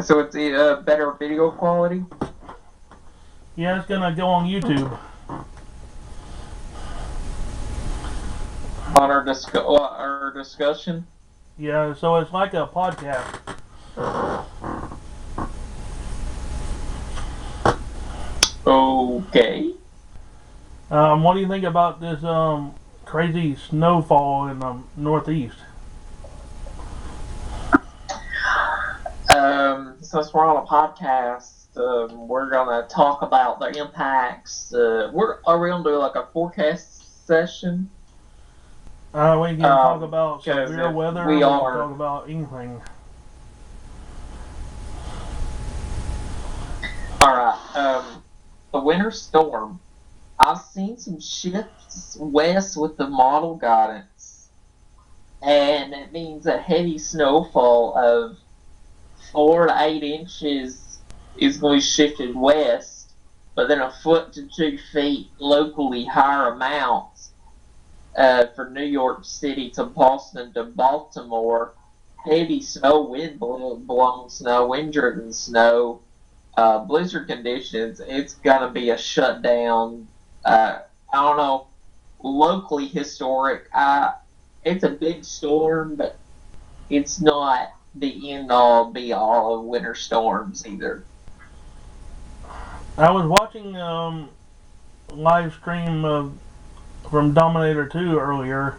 So it's better video quality Yeah, it's gonna go on YouTube. on our discussion. Yeah, so it's like a podcast. Okay. What do you think about this crazy snowfall in the Northeast? Since we're on a podcast, we're gonna talk about the impacts. Are we gonna do like a forecast session? We can talk about Because severe if weather. we We can talk are, about anything. all right. The winter storm. I've seen some shifts west with the model guidance, and it means a heavy snowfall of 4 to 8 inches is going to be shifted west, but then a foot to 2 feet locally higher amounts for New York City to Boston to Baltimore. Heavy snow, blown snow, wind driven snow, blizzard conditions. It's going to be a shutdown. I don't know, locally historic. It's a big storm, but it's not the end all be all of winter storms either. I was watching live stream from Dominator 2 earlier,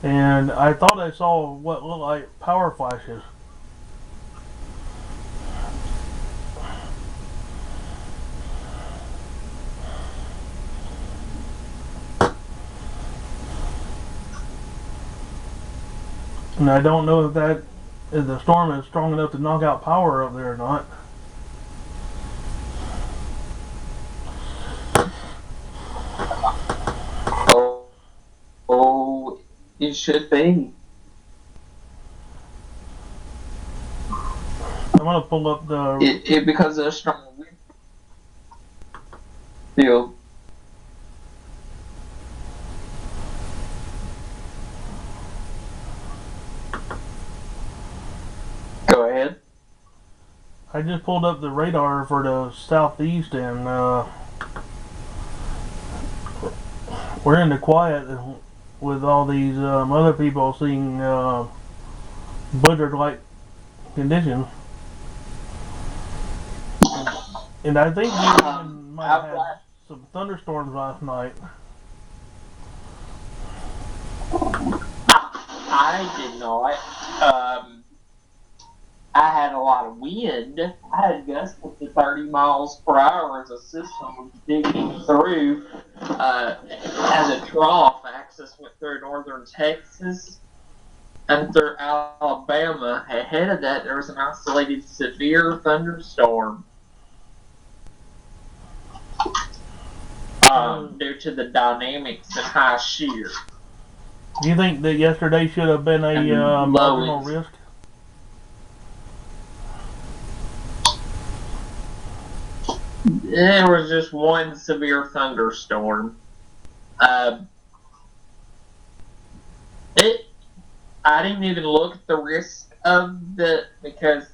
and I thought I saw what looked like power flashes. And I don't know if the storm is strong enough to knock out power up there or not. Oh, oh, it should be. I'm gonna pull up the. It because of the strong wind field. Go ahead. I just pulled up the radar for the southeast, and we're in the quiet with all these other people seeing blizzard-like conditions. And I think we even might have had some thunderstorms last night. I did not. I had a lot of wind. I had gusts up to 30 miles per hour as a system was digging through. As a trough axis went through northern Texas and through Alabama. Ahead of that, there was an isolated severe thunderstorm due to the dynamics and high shear. Do you think that yesterday should have been a marginal risk? There was just one severe thunderstorm. I didn't even look at the risk of because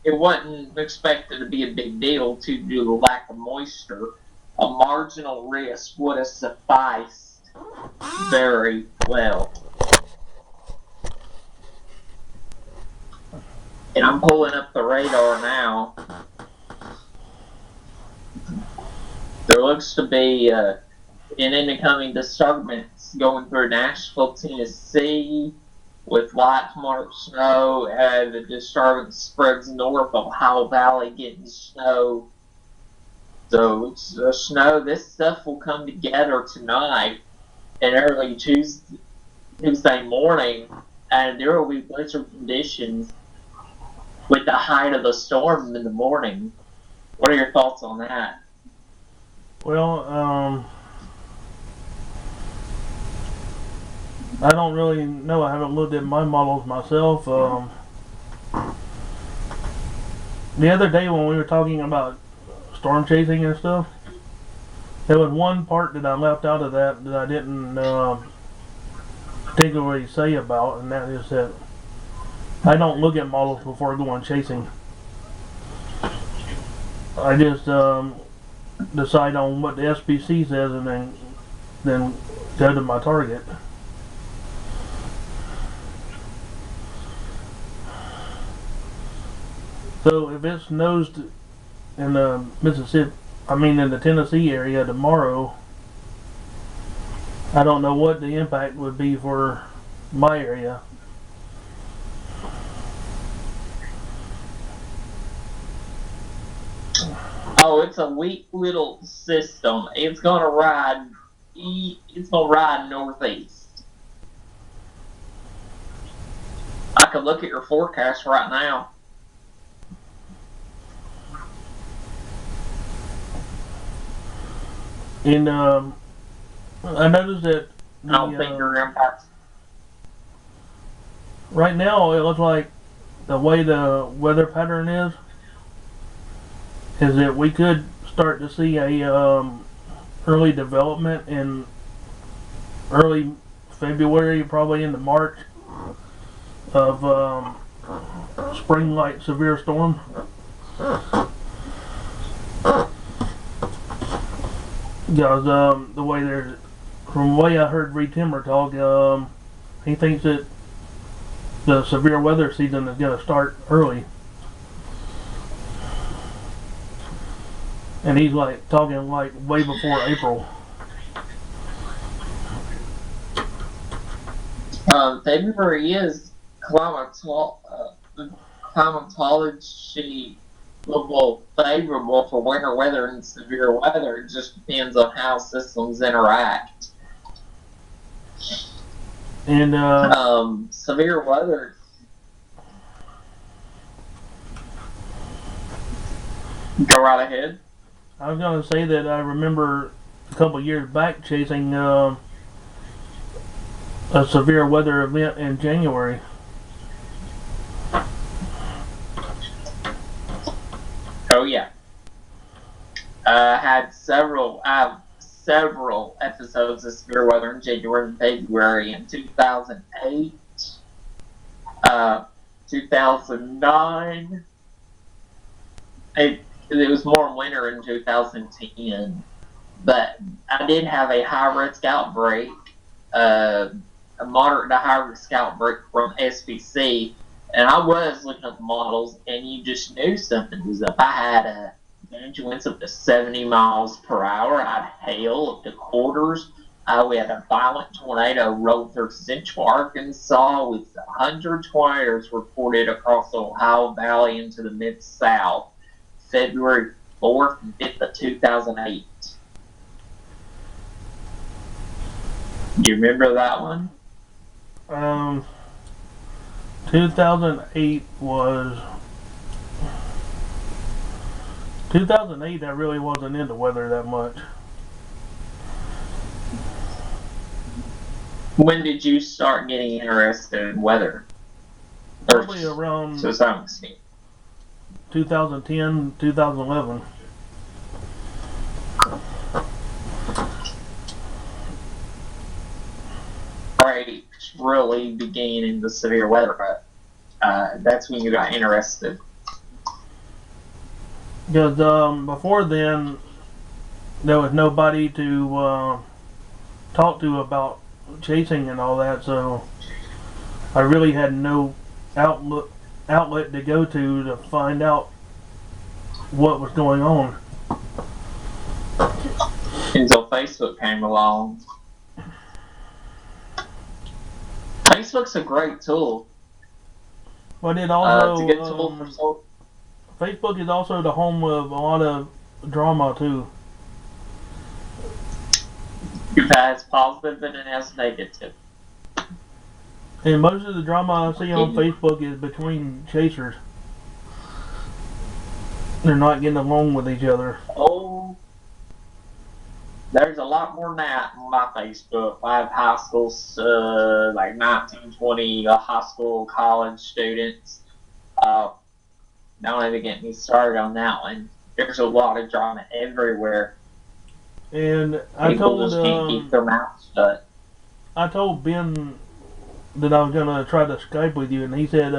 it wasn't expected to be a big deal due to the lack of moisture. A marginal risk would have sufficed very well. And I'm pulling up the radar now. There looks to be an incoming disturbance going through Nashville, Tennessee, with light to moderate snow. The disturbance spreads north of Ohio Valley, getting snow. So snow. This stuff will come together tonight and early Tuesday morning, and there will be blizzard conditions with the height of the storm in the morning. What are your thoughts on that? Well, I don't really know. I haven't looked at my models myself. The other day when we were talking about storm chasing and stuff, there was one part that I left out of that I didn't particularly say about, and that is that I don't look at models before going chasing. I just decide on what the SPC says and then go to my target. So if it snows in the Mississippi, I mean in the Tennessee area tomorrow, I don't know what the impact would be for my area. Oh, it's a weak little system. It's gonna ride. It's gonna ride northeast. I could look at your forecast right now. And I noticed that I don't think your impacts. right now it looks like the way the weather pattern is that we could start to see a early development in early February, probably into March, of spring like severe storm. Because the way there's, from the way I heard Reed Timmer talk, he thinks that the severe weather season is going to start early. And he's like talking like way before April. February is climatology well favorable for winter weather and severe weather. It just depends on how systems interact. And severe weather. Go right ahead. I was going to say that I remember a couple of years back chasing a severe weather event in January. Oh yeah, I had several episodes of severe weather in January and February in 2008, 2009. It was more winter in 2010, but I did have a high risk outbreak, a moderate to high risk outbreak from SPC, and I was looking at the models, and you just knew something was up. I had a wind winds up to 70 miles per hour. I had hail up to quarters. We had a violent tornado roll through Central Arkansas with 100 tornadoes reported across the Ohio Valley into the Mid-South. February 4th and 5th of 2008. You remember that one? 2008 was 2008. I really wasn't into weather that much. When did you start getting interested in weather? Probably around to some extent. 2010, 2011. Right, really began in the severe weather, but that's when you got interested. Because before then, there was nobody to talk to about chasing and all that, so I really had no outlet to go to find out what was going on. Until Facebook came along. Facebook's a great tool. But it also it's a good tool for Facebook is also the home of a lot of drama too. It has positive and it has negative. And most of the drama I see on Facebook is between chasers. They're not getting along with each other. Oh, there's a lot more than that on my Facebook. I have high schools, like 19, 20 high school, college students. Don't even get me started on that one. There's a lot of drama everywhere. And People just can't keep their mouths shut. I told Ben that I was gonna try to Skype with you, and he said,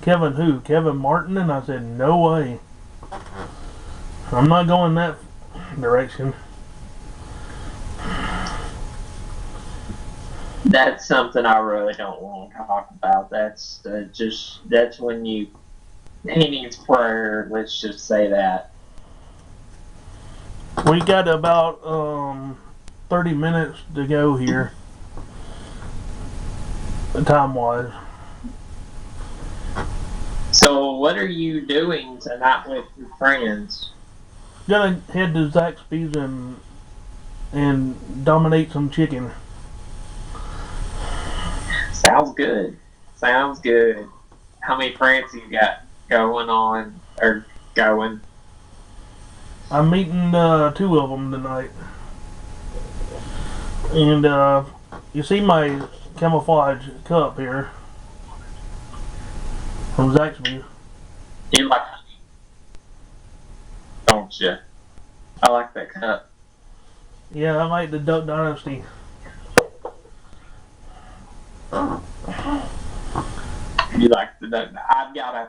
"Kevin who? Kevin Martin?" And I said, "No way." I'm not going that direction. That's something I really don't want to talk about. That's when he needs prayer. Let's just say that. We got about 30 minutes to go here, time wise. So, what are you doing tonight with your friends? Gonna head to Zaxby's and dominate some chicken. Sounds good. Sounds good. How many friends you got going on or going? I'm meeting two of them tonight, and you see my camouflage cup here from Zaxby's. You like, don't you? I like that cup. Yeah, I like the Duck Dynasty. You like the? I've got a.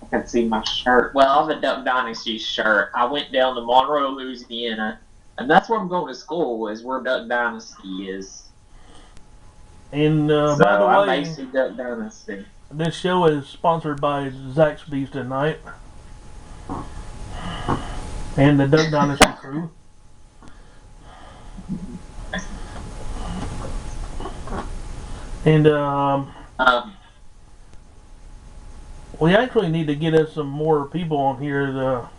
I can see my shirt. Well, I have a Duck Dynasty shirt. I went down to Monroe, Louisiana, and that's where I'm going to school. Is where Duck Dynasty is. And So by the I may way, see Duck Dynasty. this show is sponsored by Zaxby's tonight and the Duck Dynasty crew. And we actually need to get us some more people on here to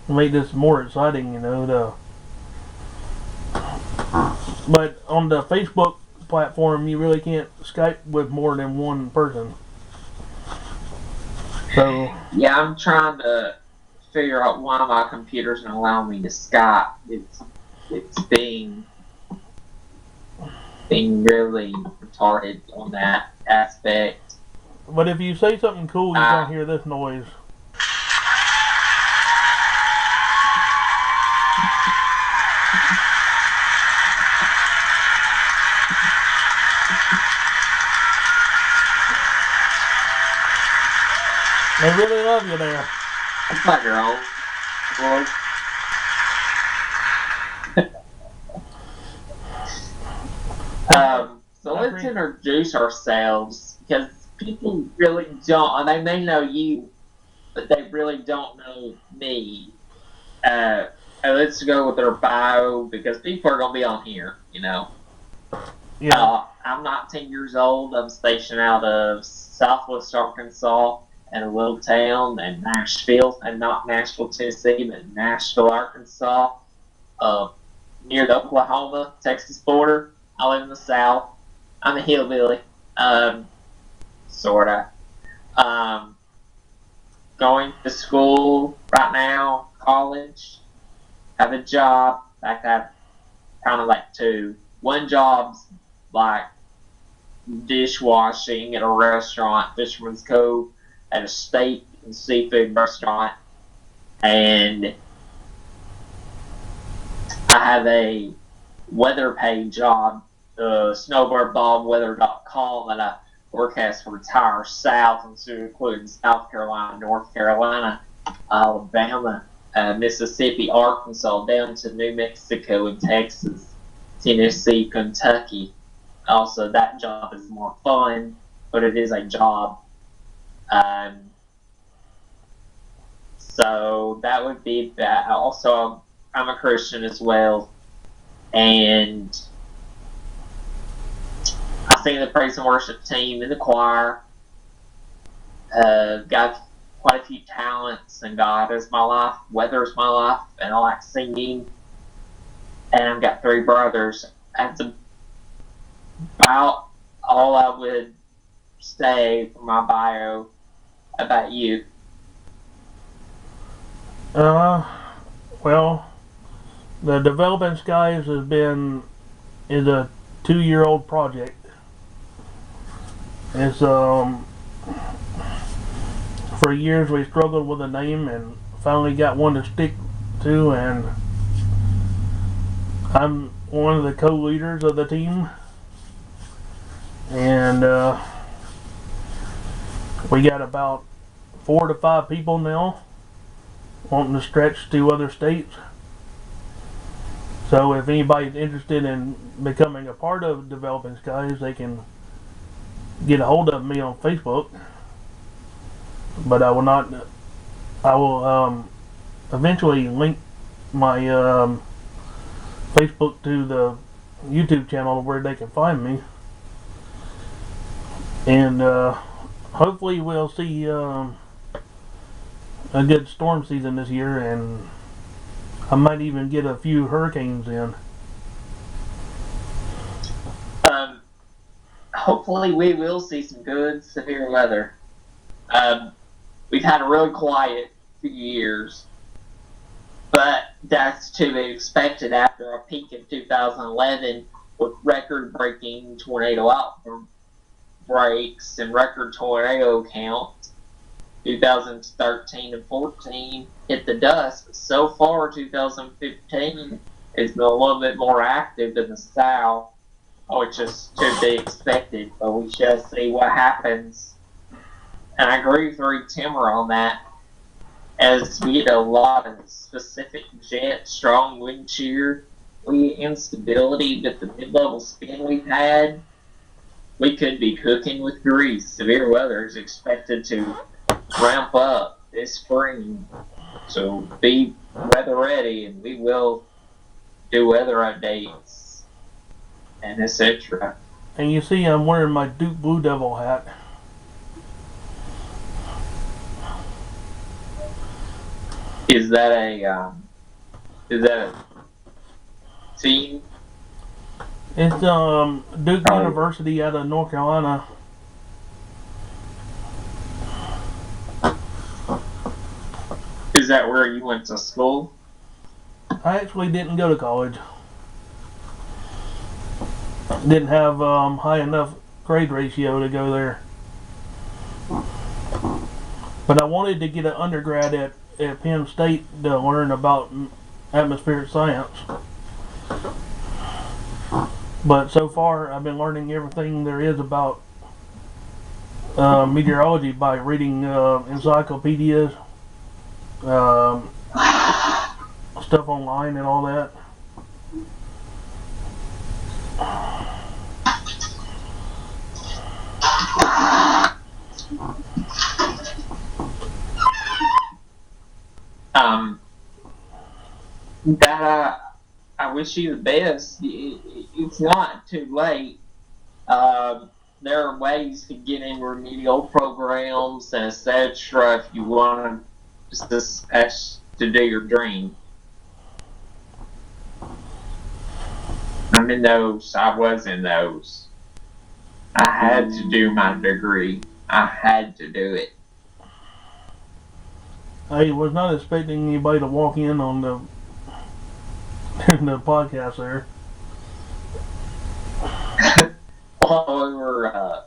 make this more exciting, you know. But on the Facebook platform, you really can't Skype with more than one person. So yeah, I'm trying to figure out why my computer's not allowing me to Skype. It's being really retarded on that aspect. but if you say something cool, you don't hear this noise. They really love you there. It's not your own voice. So let's introduce ourselves because people really don't. They may know you, but they really don't know me. Let's go with their bio because people are gonna be on here. You know. Yeah. I'm 19 years old. I'm stationed out of Southwest Arkansas in a little town in Nashville, and not Nashville, Tennessee, but Nashville, Arkansas, near the Oklahoma-Texas border. I live in the South. I'm a hillbilly, sorta. Going to school right now, college. Have a job. In fact, I have kind of like two. One job's like dishwashing at a restaurant, Fisherman's Cove, at a steak and seafood restaurant, and I have a weather paid job, snowbirdballweather.com, and I forecast for the entire South, including South Carolina, North Carolina, Alabama, Mississippi, Arkansas, down to New Mexico and Texas, Tennessee, Kentucky. Also, that job is more fun, but it is a job. So that would be that. Also, I'm a Christian as well, and I sing in the praise and worship team in the choir. Got quite a few talents, and God is my life, weather is my life, and I like singing. And I've got three brothers. That's about all I would say for my bio about you. Well, the Developing Skies is a 2-year-old project. It's for years we struggled with a name and finally got one to stick to, and I'm one of the co-leaders of the team, and we got about 4 to 5 people now wanting to stretch to other states. So if anybody's interested in becoming a part of Developing Skies, they can get a hold of me on Facebook. But I will not. I will eventually link my Facebook to the YouTube channel where they can find me, and hopefully we'll see a good storm season this year, and I might even get a few hurricanes in. Hopefully we will see some good severe weather. We've had a really quiet few years, but that's to be expected after a peak in 2011 with record-breaking tornado outbreaks and record tornado counts. 2013 and 14 hit the dust, but so far 2015 has been a little bit more active in the south, which is to be expected, but we shall see what happens. And I agree with Reed Timmer on that, as we get a lot of specific jet, strong wind shear, instability with the mid-level spin we've had. We could be cooking with grease. Severe weather is expected to ramp up this spring, so be weather ready, and we will do weather updates and etc. And you see, I'm wearing my Duke Blue Devil hat. Is that a team? It's Duke University out of North Carolina. Is that where you went to school? I actually didn't go to college. Didn't have high enough grade ratio to go there. But I wanted to get an undergrad at Penn State to learn about atmospheric science. But so far, I've been learning everything there is about meteorology by reading encyclopedias, stuff online and all that. I wish you the best. It's not too late. There are ways to get in remedial programs and etc. if you want to do your dream. I'm in those. I was in those. I had to do my degree. I had to do it. I was not expecting anybody to walk in on the the podcast there. Well, we were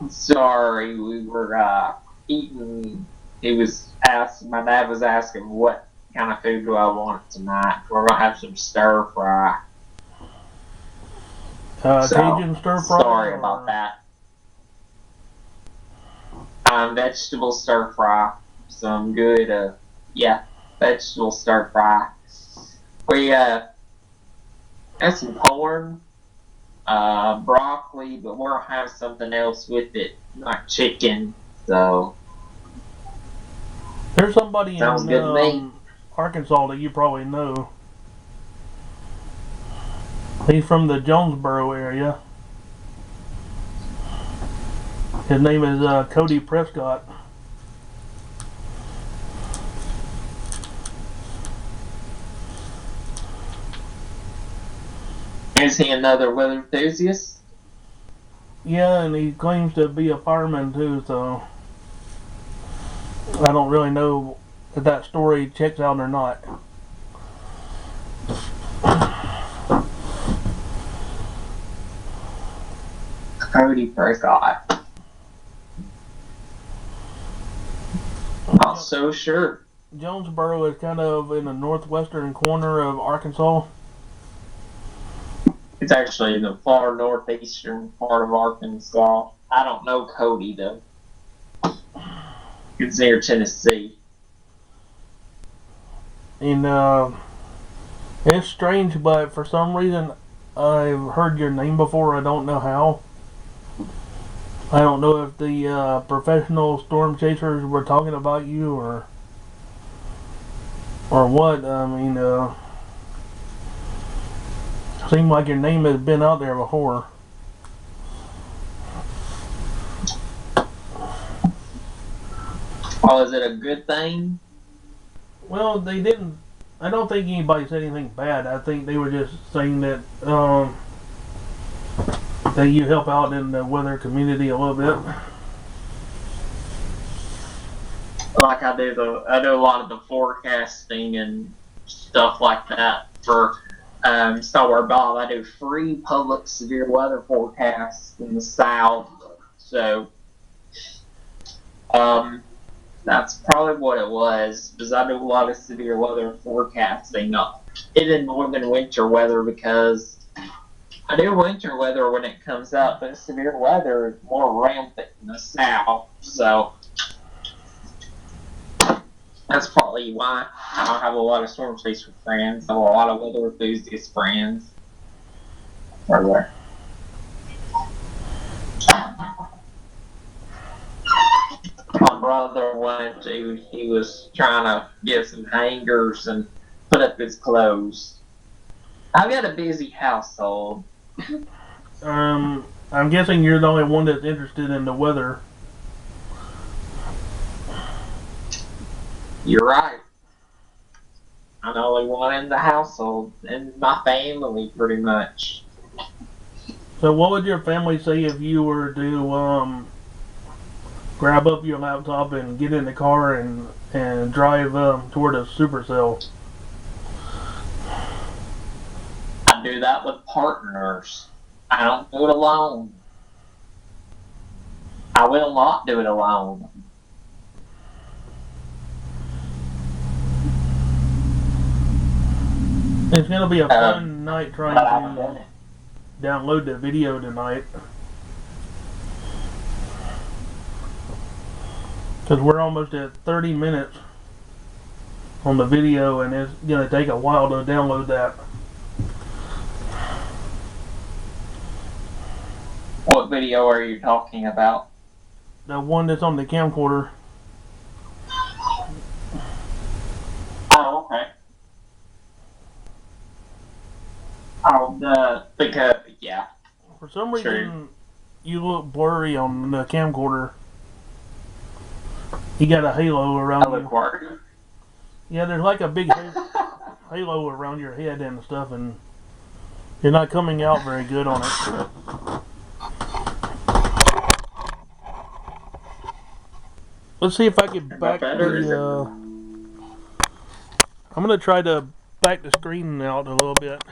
sorry. We were eating. My dad was asking what kind of food do I want tonight. We're gonna have some stir fry. Cajun stir fry. Sorry about that. Vegetable stir fry. Some good, vegetable stir fry. We had some corn, broccoli, but we'll have something else with it, like chicken. So there's somebody sounds good to me. Arkansas that you probably know. He's from the Jonesboro area. His name is Cody Prescott. Is he another weather enthusiast? Yeah, and he claims to be a fireman too, so I don't really know if that story checks out or not. Cody Prescott. Not so sure. Jonesboro is kind of in the northwestern corner of Arkansas. It's actually in the far northeastern part of Arkansas. I don't know Cody though. It's near Tennessee. And it's strange, but for some reason I've heard your name before. I don't know how. I don't know if the professional storm chasers were talking about you or what. I mean, seemed like your name has been out there before. Oh, is it a good thing? Well, they didn't. I don't think anybody said anything bad. I think they were just saying that that you help out in the weather community a little bit. Like I do a lot of the forecasting and stuff like that for Star Bob. I do free public severe weather forecasts in the South. So that's probably what it was, because I do a lot of severe weather forecasting, even more than winter weather, because I do winter weather when it comes up, but severe weather is more rampant in the South. So that's probably why I don't have a lot of storm chaser friends. I have a lot of weather enthusiast friends. Further. My brother went to, he was trying to get some hangers and put up his clothes. I've got a busy household. I'm guessing you're the only one that's interested in the weather. You're right. I'm the only one in the household, in my family, pretty much. So, what would your family say if you were to grab up your laptop and get in the car and drive toward a supercell? I do that with partners. I don't do it alone. I will not do it alone. It's going to be a fun night trying to download the video tonight. Because we're almost at 30 minutes on the video, and it's going to take a while to download that. What video are you talking about? The one that's on the camcorder. Oh, okay. Oh, because, yeah. For some reason, you look blurry on the camcorder. You got a halo around you. Blurry? Yeah, there's like a big halo around your head and stuff, and you're not coming out very good on it. Let's see if I can back the. I'm gonna try to back the screen out a little bit.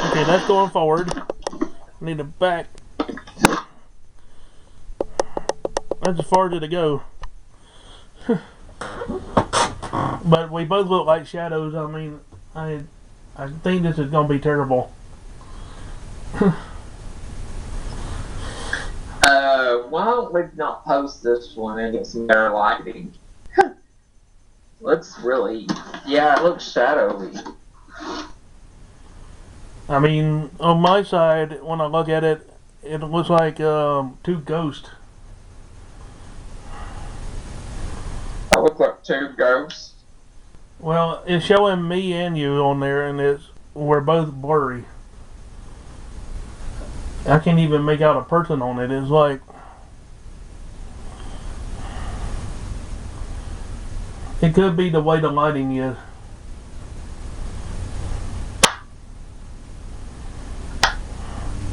Okay, that's going forward. Need to back. That's as far as it'll go. But we both look like shadows. I mean, I think this is gonna be terrible. Why don't we not post this one and get some better lighting? Looks really, yeah, it looks shadowy. I mean, on my side, when I look at it, it looks like two ghosts. I look like two ghosts. Well, it's showing me and you on there, and we're both blurry. I can't even make out a person on it. It's like it could be the way the lighting is.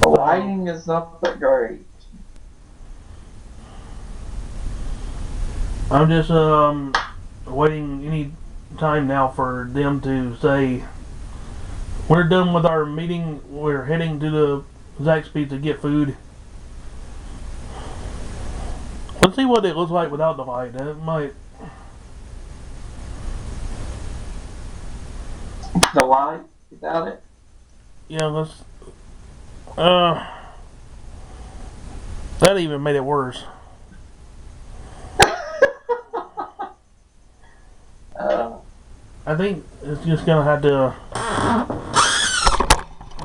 The lighting is not that great. I'm just waiting any time now for them to say we're done with our meeting. We're heading to the Zaxby's to get food. Let's see what it looks like without the light. It might. The light without it? Yeah, let's. Uh, that even made it worse. Uh, I think it's just gonna have to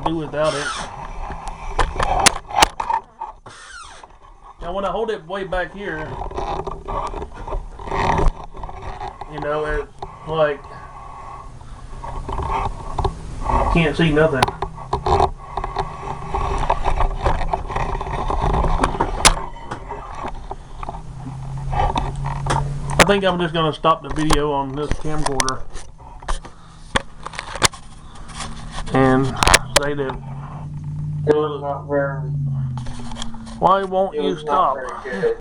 do without it. Now, when I hold it way back here, it's like can't see nothing. I think I'm just gonna stop the video on this camcorder and say that. it was not very. Why won't It you was not stop? very good.